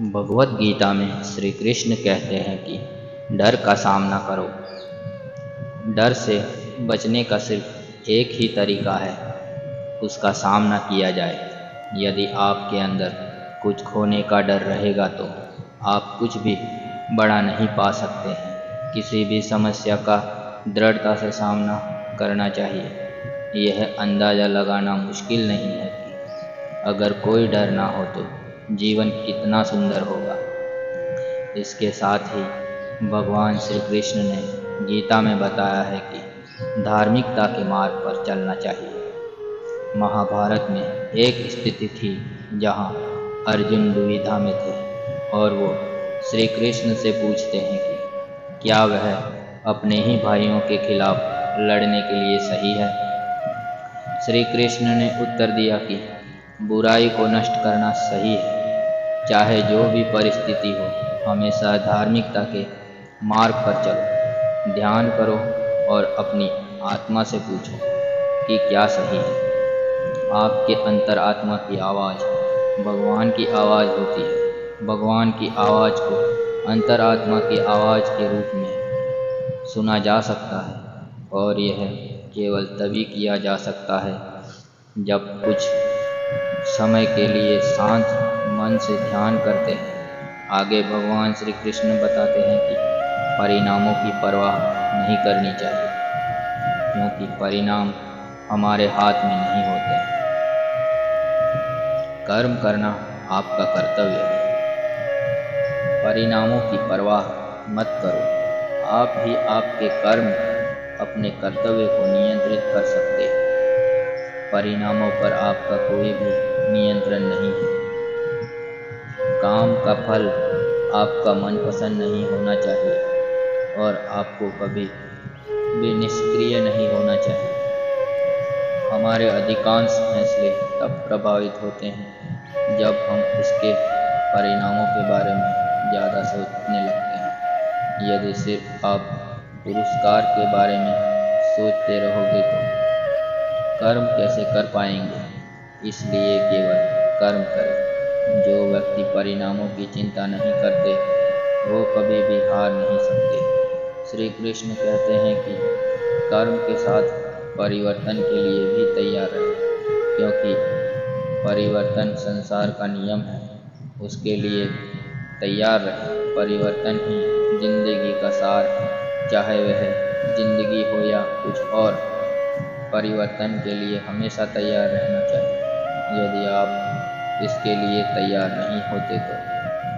भगवत गीता में श्री कृष्ण कहते हैं कि डर का सामना करो। डर से बचने का सिर्फ एक ही तरीका है, उसका सामना किया जाए। यदि आपके अंदर कुछ खोने का डर रहेगा तो आप कुछ भी बड़ा नहीं पा सकते हैं। किसी भी समस्या का दृढ़ता से सामना करना चाहिए। यह अंदाज़ा लगाना मुश्किल नहीं है कि अगर कोई डर ना हो तो जीवन कितना सुंदर होगा। इसके साथ ही भगवान श्री कृष्ण ने गीता में बताया है कि धार्मिकता के मार्ग पर चलना चाहिए। महाभारत में एक स्थिति थी जहां अर्जुन दुविधा में थे और वो श्री कृष्ण से पूछते हैं कि क्या वह अपने ही भाइयों के खिलाफ लड़ने के लिए सही है। श्री कृष्ण ने उत्तर दिया कि बुराई को नष्ट करना सही है, चाहे जो भी परिस्थिति हो। हमेशा धार्मिकता के मार्ग पर चलो, ध्यान करो और अपनी आत्मा से पूछो कि क्या सही है। आपके अंतरात्मा की आवाज़ भगवान की आवाज़ होती है। भगवान की आवाज़ को अंतरात्मा की आवाज़ के रूप में सुना जा सकता है और यह केवल तभी किया जा सकता है जब कुछ समय के लिए शांत मन से ध्यान करते हैं। आगे भगवान श्री कृष्ण बताते हैं कि परिणामों की परवाह नहीं करनी चाहिए, क्योंकि परिणाम हमारे हाथ में नहीं होते। कर्म करना आपका कर्तव्य है, परिणामों की परवाह मत करो। आप ही आपके कर्म अपने कर्तव्य को नियंत्रित कर सकते हैं। परिणामों पर आपका कोई भी नियंत्रण नहीं है। काम का फल आपका मनपसंद नहीं होना चाहिए और आपको कभी भी निष्क्रिय नहीं होना चाहिए। हमारे अधिकांश फैसले तब प्रभावित होते हैं जब हम उसके परिणामों के बारे में ज़्यादा सोचने लगते हैं। यदि सिर्फ आप पुरस्कार के बारे में सोचते रहोगे तो कर्म कैसे कर पाएंगे। इसलिए केवल कर्म करें। जो व्यक्ति परिणामों की चिंता नहीं करते वो कभी भी हार नहीं सकते। श्री कृष्ण कहते हैं कि कर्म के साथ परिवर्तन के लिए भी तैयार रहें, क्योंकि परिवर्तन संसार का नियम है। उसके लिए तैयार रहें। परिवर्तन ही जिंदगी का सार है, चाहे वह जिंदगी हो या कुछ और। परिवर्तन के लिए हमेशा तैयार रहना चाहिए। यदि आप इसके लिए तैयार नहीं होते तो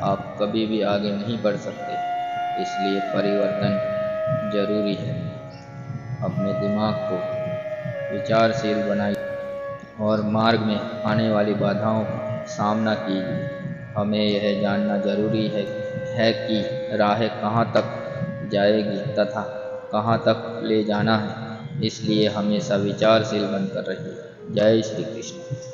आप कभी भी आगे नहीं बढ़ सकते। इसलिए परिवर्तन जरूरी है। अपने दिमाग को विचारशील बनाइए और मार्ग में आने वाली बाधाओं का सामना कीजिए। हमें यह जानना जरूरी है कि राह कहाँ तक जाएगी तथा कहाँ तक ले जाना है। इसलिए हमेशा विचारशील बनकर रहिए। जय श्री कृष्ण।